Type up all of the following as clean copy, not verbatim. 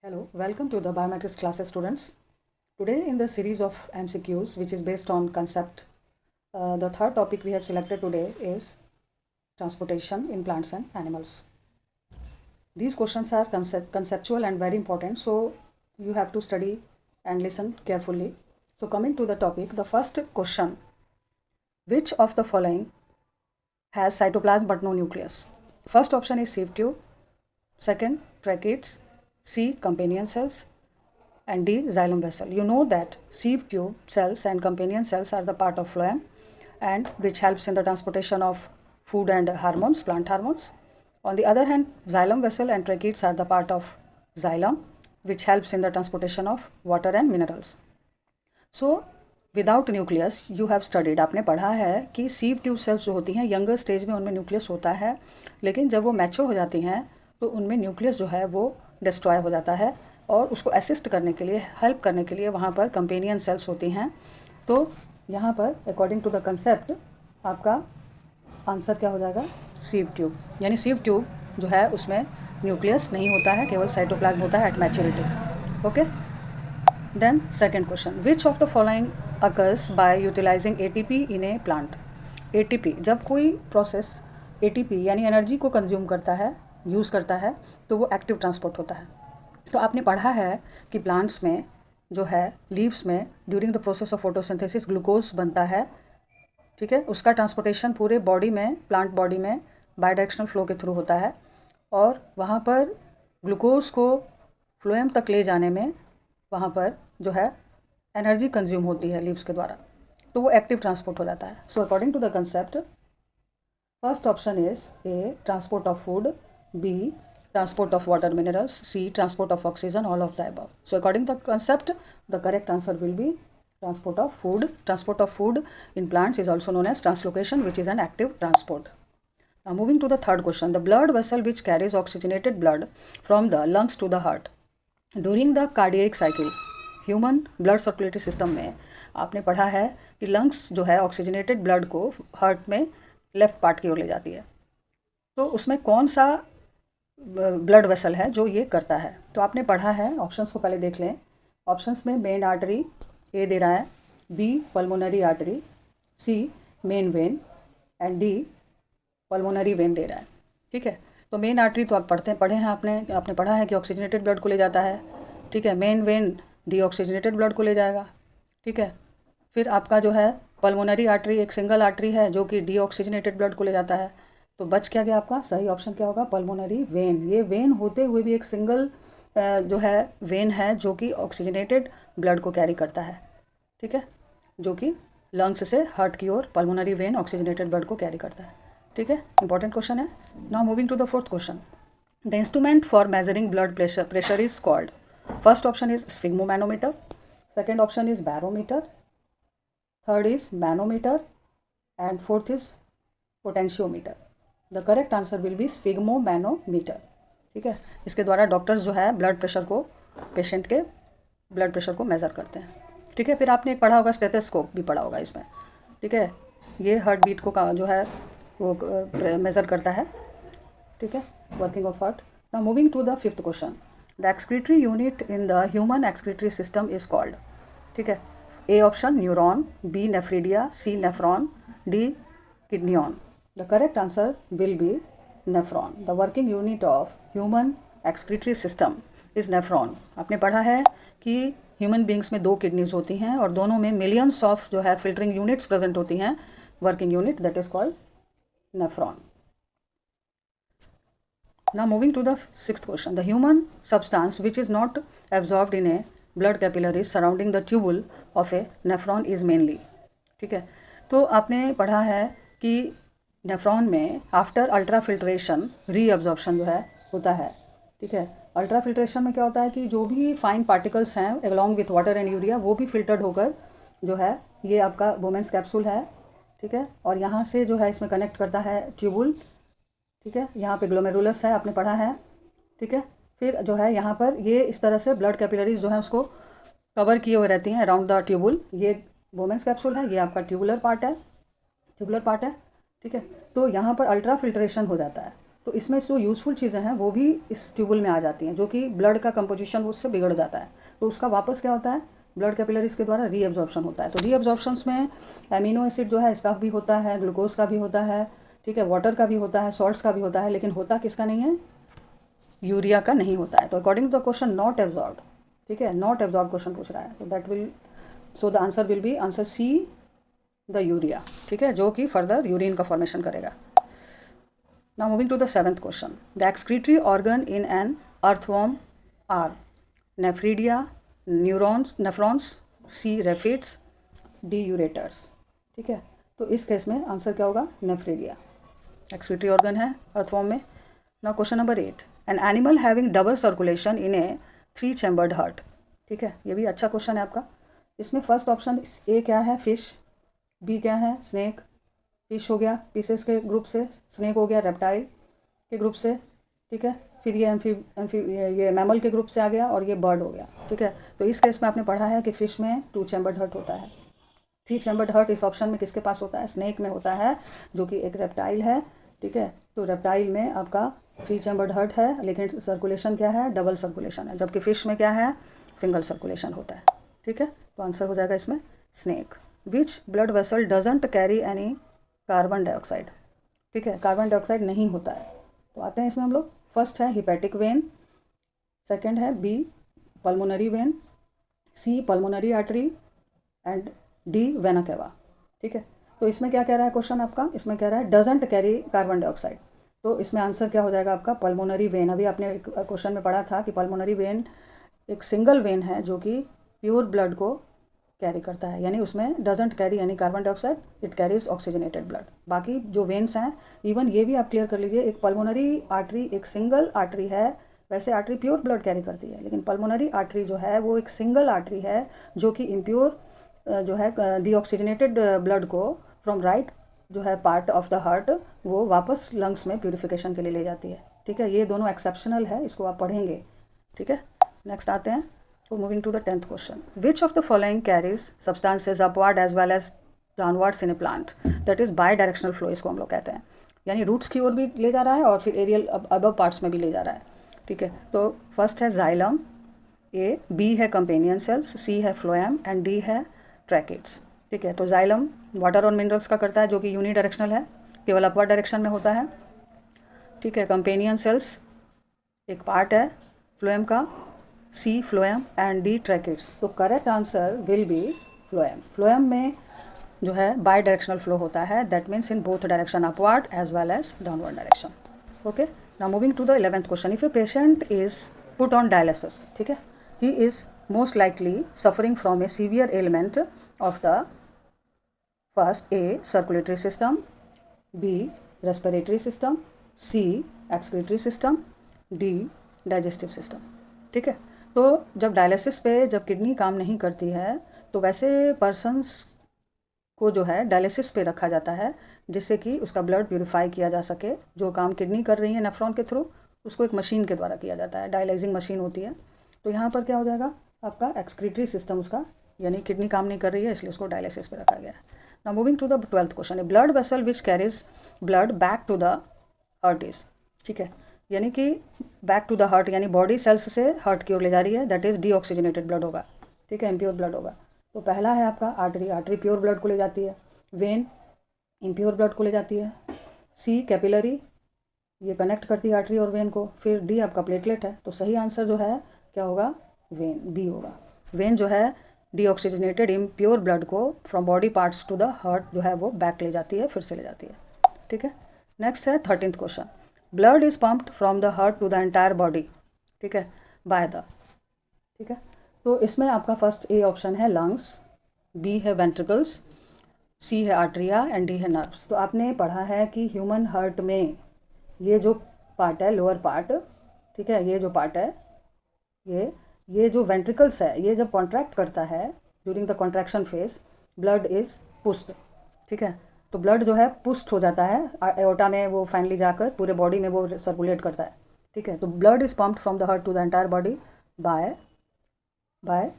Hello, welcome to the biometrics classes, students. Today in the series of MCQs, which is based on concept, the third topic we have selected today is transportation in plants and animals. These questions are conceptual and very important, so you have to study and listen carefully. So coming to the topic, the first question, which of the following has cytoplasm but no nucleus? First option is sieve tube, second tracheids, C companion cells, and D xylem vessel. You know that sieve tube cells and companion cells are the part of phloem and which helps in the transportation of food and hormones, plant hormones. On the other hand, xylem vessel and tracheids are the part of xylem which helps in the transportation of water and minerals. So without nucleus you have studied, आपने पढ़ा है कि sieve tube cells जो होती हैं younger stage में उनमें nucleus होता है, लेकिन जब वो मैच्योर हो जाती हैं तो उनमें न्यूक्लियस जो है वो डिस्ट्रॉय हो जाता है और उसको असिस्ट करने के लिए, हेल्प करने के लिए वहाँ पर कंपेनियन सेल्स होती हैं. तो यहाँ पर अकॉर्डिंग टू द कंसेप्ट आपका आंसर क्या हो जाएगा? Sieve tube. यानी सीव ट्यूब जो है उसमें न्यूक्लियस नहीं होता है, केवल साइटोप्लाज्म होता है at maturity. Okay. Then second question, which of the following occurs by utilizing ATP in a plant. ATP, जब कोई प्रोसेस ATP यानी एनर्जी को कंज्यूम करता है, यूज़ करता है, तो वो एक्टिव ट्रांसपोर्ट होता है. तो आपने पढ़ा है कि प्लांट्स में जो है, लीव्स में during the process of photosynthesis glucose बनता है. ठीक है, उसका ट्रांसपोर्टेशन पूरे बॉडी में, प्लांट बॉडी में बायडायरेक्शनल फ्लो के थ्रू होता है और वहाँ पर ग्लूकोज को फ्लोएम तक ले जाने में वहाँ पर जो है एनर्जी कंज्यूम होती है लीव्स के द्वारा, तो वो एक्टिव ट्रांसपोर्ट हो जाता है. So according to the concept, first option is A transport of food, B transport of water minerals, C transport of oxygen, all of the above. So according to the concept the correct answer will be transport of food. Transport of food in plants is also known as translocation, which is an active transport. Now moving to the third question, the blood vessel which carries oxygenated blood from the lungs to the heart during the cardiac cycle. Human blood circulatory system में आपने पढ़ा है कि lungs जो है oxygenated blood को heart में left part की ओर ले जाती है. तो उसमें कौन सा ब्लड वेसल है जो ये करता है? तो आपने पढ़ा है, ऑप्शंस को पहले देख लें. ऑप्शंस में मेन आर्टरी ए दे रहा है, B pulmonary artery, C main vein and D pulmonary vein दे रहा है. ठीक है, तो मेन आर्टरी तो आप पढ़े हैं, आपने पढ़ा है कि ऑक्सीजनेटेड ब्लड को ले जाता है. ठीक है, मेन वेन डीऑक्सीजनेटेड ब्लड को ले जाएगा. ठीक है, फिर आपका जो है पल्मोनरी आर्टरी एक सिंगल आर्टरी है जो कि डीऑक्सीजनेटेड ब्लड को ले जाता है. तो बच क्या गया आपका? सही ऑप्शन क्या होगा? Pulmonary vein. ये वेन होते हुए भी एक सिंगल जो है वेन है जो कि ऑक्सीजनेटेड ब्लड को कैरी करता है. ठीक है, जो कि लंग्स से हार्ट की ओर पल्मोनरी वेन ऑक्सीजनेटेड ब्लड को कैरी करता है. ठीक है, इंपॉर्टेंट क्वेश्चन है. Now moving to the fourth question, the instrument for measuring blood pressure is called. First option is sphygmomanometer, second option is barometer, third is manometer, and fourth is potentiometer. The correct answer will be sphygmomanometer. ठीक है, इसके द्वारा doctors जो है blood pressure को, patient के blood pressure को measure करते हैं. ठीक है, फिर आपने एक पढ़ा होगा स्टेथोस्कोप भी पढ़ा होगा इसमें. ठीक है, ये हार्ट बीट को जो है वो मेज़र करता है. ठीक है, working of heart. Now moving to the fifth question, the excretory unit in the human excretory system is called. ठीक है, A option neuron, B nephridia, C nephron, D kidneyon. The correct answer will be nephron. The working unit of human excretory system is nephron. आपने पढ़ा है कि human beings में 2 kidneys होती हैं और दोनों में मिलियंस ऑफ जो है फिल्टरिंग यूनिट्स प्रेजेंट होती हैं. Working unit that is called nephron. Now moving to the sixth question, the human substance which is not absorbed in a blood capillaries surrounding the tubule of a nephron is mainly. ठीक है, तो आपने पढ़ा है कि nephron में after ultra filtration reabsorption जो है होता है. ठीक है, अल्ट्रा फिल्ट्रेशन में क्या होता है कि जो भी फाइन पार्टिकल्स हैं along with water and urea वो भी फिल्टर्ड होकर जो है ये आपका वुमेन्स कैप्सूल है. ठीक है, और यहाँ से जो है इसमें कनेक्ट करता है ट्यूबुल. ठीक है, यहाँ पे ग्लोमेरुलस है, आपने पढ़ा है. ठीक है, फिर जो है यहाँ पर ये इस तरह से ब्लड कैपिलरीज जो है उसको कवर किए हुए रहती हैं अराउंड द ट्यूबुल. ये वुमेन्स कैप्सूल है, ये आपका ट्यूबुलर पार्ट है. ठीक है, तो यहाँ पर अल्ट्रा फिल्ट्रेशन हो जाता है. तो इसमें जो यूज़फुल चीज़ें हैं वो भी इस ट्यूबुल में आ जाती हैं, जो कि ब्लड का कंपोजिशन उससे बिगड़ जाता है। तो उसका वापस क्या होता है, ब्लड कैपिलरीज के द्वारा रीअब्जॉर्प्शन होता है। तो रीअब्जॉर्प्शंस में एमिनो एसिड जो है इसका भी होता है, ग्लूकोज का भी होता है, ठीक है, वाटर का भी होता है, सॉल्ट्स का भी होता है, लेकिन होता किसका नहीं है, यूरिया का नहीं होता है। तो according to the question not absorb, ठीक है, नॉट एब्जॉर्ब क्वेश्चन पूछ रहा है, तो that will, so the answer will be answer C, the urea, ठीक है, जो कि फर्दर यूरिन का फॉर्मेशन करेगा। Now moving to the seventh question. The excretory organ in an earthworm are nephridia, nephrons, C. raphids, D. ureters. ठीक है, तो इस केस में आंसर क्या होगा, नेफ्रीडिया एक्सक्रीटरी ऑर्गन है अर्थवॉर्म में। Now question number 8. An animal having double circulation in A 3 chambered heart, ठीक है, ये भी अच्छा क्वेश्चन है आपका। इसमें फर्स्ट ऑप्शन ए क्या है, फिश, बी क्या है, स्नेक, फिश हो गया पीसेस के ग्रुप से, स्नेक हो गया रेप्टाइल के ग्रुप से, ठीक है, फिर ये मैमल के ग्रुप से आ गया और ये बर्ड हो गया, ठीक है। तो इस केस में आपने पढ़ा है कि फिश में 2 चैम्बर्ड हार्ट होता है। 3 चैम्बर्ड हार्ट इस ऑप्शन में किसके पास होता है, स्नेक में होता है, जो कि एक रेप्टाइल है, ठीक है। तो रेप्टाइल में आपका 3 चैम्बर्ड हार्ट है, लेकिन सर्कुलेशन क्या है, डबल सर्कुलेशन है, जबकि फिश में क्या है, सिंगल सर्कुलेशन होता है, ठीक है। तो आंसर हो जाएगा इसमें snake. Which blood vessel doesn't carry any carbon dioxide, ठीक है, कार्बन डाइऑक्साइड नहीं होता है। तो आते हैं इसमें हम लोग, फर्स्ट है हिपैटिक वेन, सेकंड है B pulmonary vein, C pulmonary artery and D vena cava, ठीक है। तो इसमें क्या कह रहा है क्वेश्चन आपका, इसमें कह रहा है डजेंट कैरी कार्बन डाइऑक्साइड, तो इसमें आंसर क्या हो जाएगा आपका पल्मोनरी वेन। अभी आपने क्वेश्चन में पढ़ा था कि पल्मोनरी वेन एक सिंगल वेन है जो कि प्योर ब्लड को कैरी करता है, यानी उसमें डजेंट कैरी यानी carbon dioxide, it carries oxygenated blood. बाकी जो वेन्स हैं, इवन ये भी आप क्लियर कर लीजिए, एक पल्मोनरी आर्टरी एक सिंगल आर्टरी है, वैसे आर्टरी प्योर ब्लड कैरी करती है, लेकिन पल्मोनरी आर्टरी जो है वो एक सिंगल आर्टरी है जो कि इम्प्योर जो है डीऑक्सीजनेटेड ब्लड को फ्रॉम राइट जो है पार्ट ऑफ द हार्ट वो वापस लंग्स में प्यूरिफिकेशन के लिए ले जाती है, ठीक है। ये दोनों एक्सेप्शनल है, इसको आप पढ़ेंगे, ठीक है। नेक्स्ट आते हैं, so moving to the 10th question. Which of the following carries substances upward as well as downwards in a plant? That is bidirectional flow इसको हम लोग कहते हैं, यानी रूट्स की ओर भी ले जा रहा है और फिर एरियल अबव पार्ट्स में भी ले जा रहा है, ठीक है। तो फर्स्ट है जाइलम, ए, बी है कंपेनियन सेल्स, सी है फ्लोएम एंड डी है ट्रैकिड्स, ठीक है। तो जाइलम वाटर और मिनरल्स का करता है, जो कि यूनी डायरेक्शनल है, केवल अपवर्ड डायरेक्शन में होता है, ठीक है। कंपेनियन सेल्स एक पार्ट है फ्लोएम का, C phloem and D tracheids. तो correct answer will be phloem. Phloem में जो है बाई डायरेक्शनल फ्लो होता है, that means in both direction upward as well as downward direction, okay. Now moving to the 11th question. If a patient is put on dialysis, ठीक है, he is most likely suffering from a severe element of the first A circulatory system, B respiratory system, C excretory system, D digestive system, ठीक है। तो जब dialysis पे जब kidney काम नहीं करती है तो वैसे पर्सन्स को जो है डायलिसिस पे रखा जाता है, जिससे कि उसका ब्लड प्यूरिफाई किया जा सके। जो काम किडनी कर रही है नेफ्रॉन के थ्रू, उसको एक मशीन के द्वारा किया जाता है, डायलाइजिंग मशीन होती है। तो यहाँ पर क्या हो जाएगा आपका एक्सक्रीटरी सिस्टम उसका, यानी किडनी काम नहीं कर रही है इसलिए उसको डायलिसिस पे रखा गया है। Now moving to the 12th question, a blood vessel which carries blood back to the heart is, ठीक है, यानी कि बैक टू द हार्ट यानी बॉडी सेल्स से हार्ट की ओर ले जा रही है, दैट इज डीऑक्सीजनेटेड ब्लड होगा, ठीक है, इम्प्योर ब्लड होगा। तो पहला है आपका आर्टरी, आर्टरी प्योर ब्लड को ले जाती है, वेन इम्प्योर ब्लड को ले जाती है, सी कैपिलरी ये कनेक्ट करती है आर्टरी और वेन को, फिर डी आपका प्लेटलेट है। तो सही आंसर जो है क्या होगा, वेन, बी होगा। वेन जो है डीऑक्सीजनेटेड इम्प्योर ब्लड को from body parts to the heart जो है वो बैक ले जाती है, फिर से ले जाती है, ठीक है। नेक्स्ट है 13th question, blood is pumped from the heart to the entire body, ठीक है, बाय द, ठीक है। तो इसमें आपका फर्स्ट ए ऑप्शन है लंग्स, बी है वेंट्रिकल्स, सी है आर्टरिया एंड डी है नर्व्स। तो आपने पढ़ा है कि ह्यूमन हार्ट में ये जो पार्ट है लोअर पार्ट, ठीक है, ये जो पार्ट है ये जो वेंट्रिकल्स है ये जब कॉन्ट्रैक्ट करता है during the contraction phase blood is pushed, ठीक है। तो ब्लड जो है पुस्ट हो जाता है एओर्टा में, वो फाइनली जाकर पूरे बॉडी में वो सर्कुलेट करता है, ठीक है। तो blood is pumped from the heart to the entire body by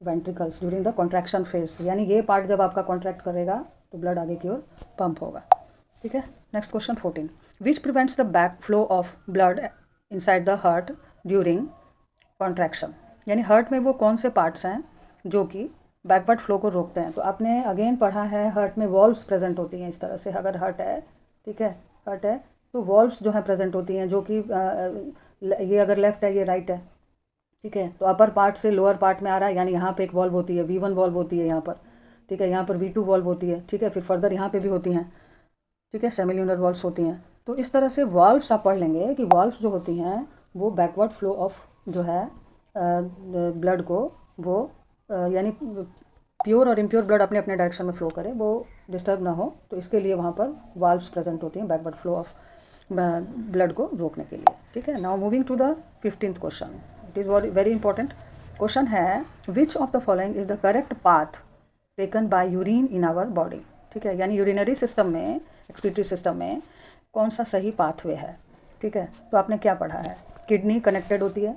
ventricles during the contraction phase, यानी ये पार्ट जब आपका कॉन्ट्रैक्ट करेगा तो ब्लड आगे की ओर पंप होगा, ठीक है। Next question 14, which prevents the back flow of blood inside the heart during contraction, यानी हार्ट में वो कौन से पार्ट्स हैं जो कि बैकवर्ड फ्लो को रोकते हैं। तो आपने अगेन पढ़ा है हार्ट में वॉल्व्स प्रेजेंट होती हैं इस तरह से, अगर हार्ट है, ठीक है, हार्ट है तो वॉल्व्स जो है प्रेजेंट होती हैं, जो कि ये अगर लेफ्ट है ये राइट है, ठीक है। तो अपर पार्ट से लोअर पार्ट में आ रहा है, यानी यहाँ पे एक वॉल्व होती है, V1 वॉल्व होती है यहाँ पर, ठीक है, यहाँ पर V2 वॉल्व होती है, ठीक है, फिर फर्दर यहाँ पे भी होती हैं, ठीक है, सेमिल्यूनर वॉल्व्स होती हैं। तो इस तरह से वॉल्व्स आप पढ़ लेंगे कि वॉल्व्स जो होती हैं वो बैकवर्ड फ्लो ऑफ जो है ब्लड को वो यानी प्योर और इम्प्योर ब्लड अपने अपने डायरेक्शन में फ्लो करे, वो डिस्टर्ब ना हो, तो इसके लिए वहाँ पर वाल्व्स प्रेजेंट होती हैं बैकवर्ड फ्लो ऑफ ब्लड को रोकने के लिए, ठीक है। Now moving to the 15th question, it is very important question है, which of the following is the correct path taken by urine in our body, ठीक है, यानी यूरिनरी सिस्टम में, एक्सक्रीटरी सिस्टम में कौन सा सही पाथवे है, ठीक है। तो आपने क्या पढ़ा है, किडनी कनेक्टेड होती है,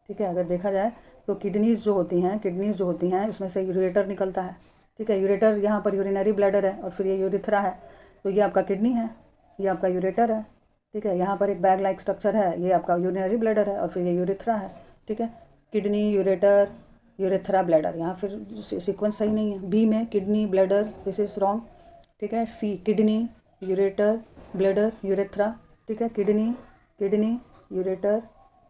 ठीक है, अगर देखा जाए तो किडनीज जो होती हैं उसमें से यूरेटर निकलता है, ठीक है, यूरेटर यहाँ पर यूरिनरी ब्लैडर है और फिर ये यूरिथ्रा है, तो ये आपका किडनी है, ये आपका यूरेटर है, ठीक है, यहाँ पर एक बैग लाइक स्ट्रक्चर है, ये आपका यूरिनरी ब्लैडर है और फिर ये यूरिथ्रा है, ठीक है, किडनी यूरेटर यूरेथ्रा ब्लैडर, यहाँ फिर सीक्वेंस सही नहीं है, बी में kidney bladder, this is wrong, ठीक है, C kidney ureter bladder urethra, ठीक है, किडनी यूरेटर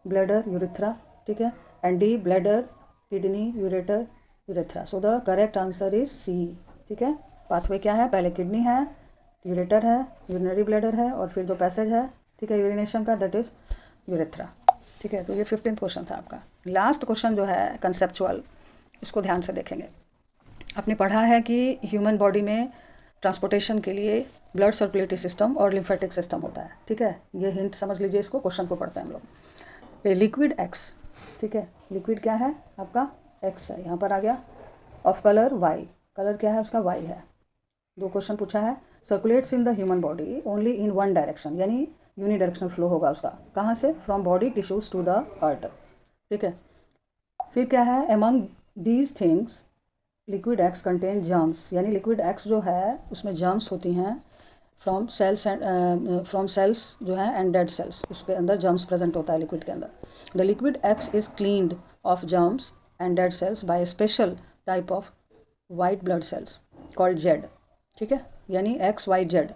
ब्लैडर यूरेथ्रा, ठीक है, and D bladder kidney ureter urethra. So the correct answer is C, ठीक है। पाथवे क्या है, पहले किडनी है, यूरेटर है, यूरिनरी ब्लैडर है और फिर जो पैसेज है, ठीक है, यूरिनेशन का, दैट इज यूरेथ्रा, ठीक है। तो ये 15th क्वेश्चन था आपका। लास्ट क्वेश्चन जो है कंसेप्चुअल, इसको ध्यान से देखेंगे। आपने पढ़ा है कि ह्यूमन बॉडी में ट्रांसपोर्टेशन के लिए ब्लड सर्कुलेटरी सिस्टम और लिम्फेटिक सिस्टम होता है, ठीक है, ये हिंट समझ लीजिए, इसको क्वेश्चन को पढ़ते हैं हम लोग। लिक्विड एक्स, ठीक है, लिक्विड क्या है आपका, एक्स है, यहाँ पर आ गया, ऑफ कलर वाई, कलर क्या है उसका, वाई है। दो क्वेश्चन पूछा है, circulates in the human body only in one direction, यानी यूनी डायरेक्शनल फ्लो होगा उसका, कहाँ से, from body tissues to the heart, ठीक है। फिर क्या है, among these things liquid X contain germs, यानी लिक्विड एक्स जो है उसमें जर्म्स होती हैं, फ्रॉम सेल्स जो है एंड डेड सेल्स, उसके अंदर जर्म्स प्रेजेंट होता है लिक्विड के अंदर। The liquid X is cleaned of germs and dead cells by special type of white blood cells called Z, ठीक है, यानी एक्स वाई जेड।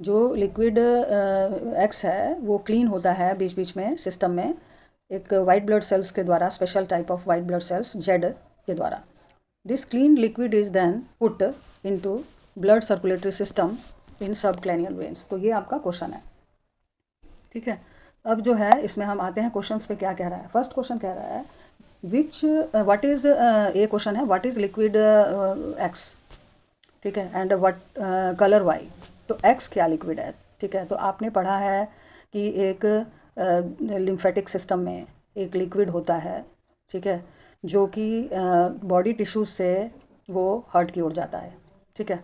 जो लिक्विड एक्स है वो क्लीन होता है बीच बीच में सिस्टम में एक वाइट ब्लड सेल्स के द्वारा, special type of white blood cells Z के द्वारा। This clean liquid is then put into blood circulatory system in subclavian veins. तो ये आपका क्वेश्चन है, ठीक है। अब जो है इसमें हम आते हैं क्वेश्चंस पे, क्या कह रहा है। फर्स्ट क्वेश्चन कह रहा है व्हाट इज, ये क्वेश्चन है, व्हाट इज लिक्विड एक्स, ठीक है, एंड व्हाट कलर वाई। तो एक्स क्या लिक्विड है, ठीक है। तो आपने पढ़ा है कि एक लिम्फेटिक सिस्टम में एक लिक्विड होता है, ठीक है, जो कि बॉडी टिश्यूज से वो हार्ट की ओर जाता है, ठीक है,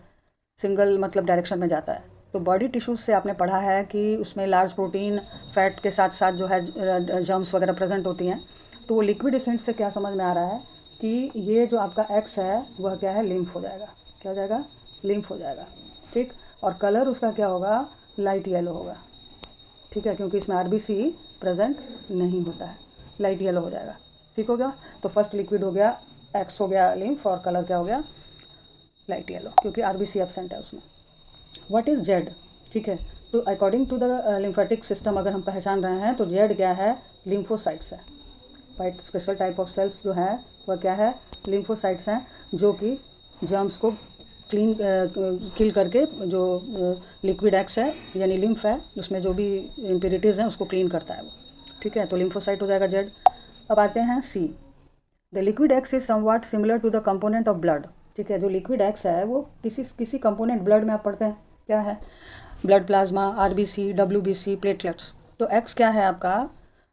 सिंगल मतलब डायरेक्शन में जाता है। तो बॉडी टिश्यूज से आपने पढ़ा है कि उसमें लार्ज प्रोटीन फैट के साथ साथ जो है जर्म्स वगैरह प्रेजेंट होती हैं। तो वो लिक्विड एसेंट से क्या समझ में आ रहा है कि ये जो आपका एक्स है वह क्या है, लिम्फ हो जाएगा, क्या हो जाएगा, लिम्फ हो जाएगा, ठीक। और कलर उसका क्या होगा, लाइट येलो होगा, ठीक है, क्योंकि इसमें आरबीसी प्रेजेंट नहीं होता है, लाइट येलो हो जाएगा, ठीक हो गया। तो फर्स्ट लिक्विड हो गया एक्स, हो गया लिम्फ, और कलर क्या हो गया, लाइट येलो, क्योंकि आरबीसी एब्सेंट है उसमें। व्हाट इज़ जेड, ठीक है। तो according to the lymphatic system अगर हम पहचान रहे हैं तो जेड क्या है, लिम्फोसाइट्स है, white special type of cells जो है वह क्या है, लिम्फोसाइट्स हैं, जो कि जर्म्स को क्लीन किल करके जो लिक्विड एक्स है यानी लिम्फ है उसमें जो भी इम्प्योरिटीज़ हैं उसको क्लीन करता है वो, ठीक है। तो लिम्फोसाइट हो जाएगा जेड। अब आते हैं C, the liquid X is somewhat similar to the component of blood, ठीक है। जो लिक्विड एक्स है वो किसी कंपोनेंट ब्लड में आप पढ़ते हैं, क्या है, blood plasma, RBC, WBC, platelets. तो एक्स क्या है आपका,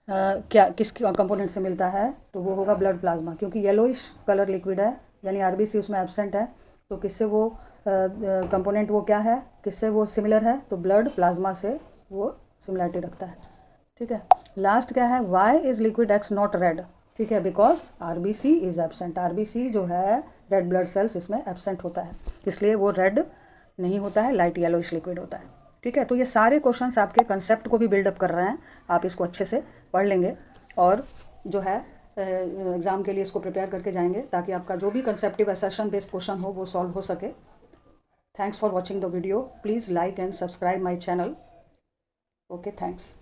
क्या किस कंपोनेंट से मिलता है, तो वो होगा ब्लड प्लाज्मा, क्योंकि येलोइश कलर लिक्विड है यानी आरबीसी उसमें एब्सेंट है। तो किससे वो कंपोनेंट वो क्या है, किससे वो सिमिलर है, तो ब्लड प्लाज्मा से वो सिमिलरिटी रखता है, ठीक है। लास्ट क्या है, why is liquid X not red, ठीक है, because RBC is absent, RBC जो है रेड ब्लड सेल्स इसमें एब्सेंट होता है, इसलिए वो रेड नहीं होता है, लाइट येलोइश लिक्विड होता है, ठीक है, तो ये सारे क्वेश्चंस आपके कंसेप्ट को भी बिल्डअप कर रहे हैं। आप इसको अच्छे से पढ़ लेंगे और जो है एग्ज़ाम के लिए इसको प्रिपेयर करके जाएंगे, ताकि आपका जो भी कंसेप्टिव असर्शन बेस्ड क्वेश्चन हो वो सॉल्व हो सके। Thanks for watching the video. Please like and subscribe my channel. Okay, thanks.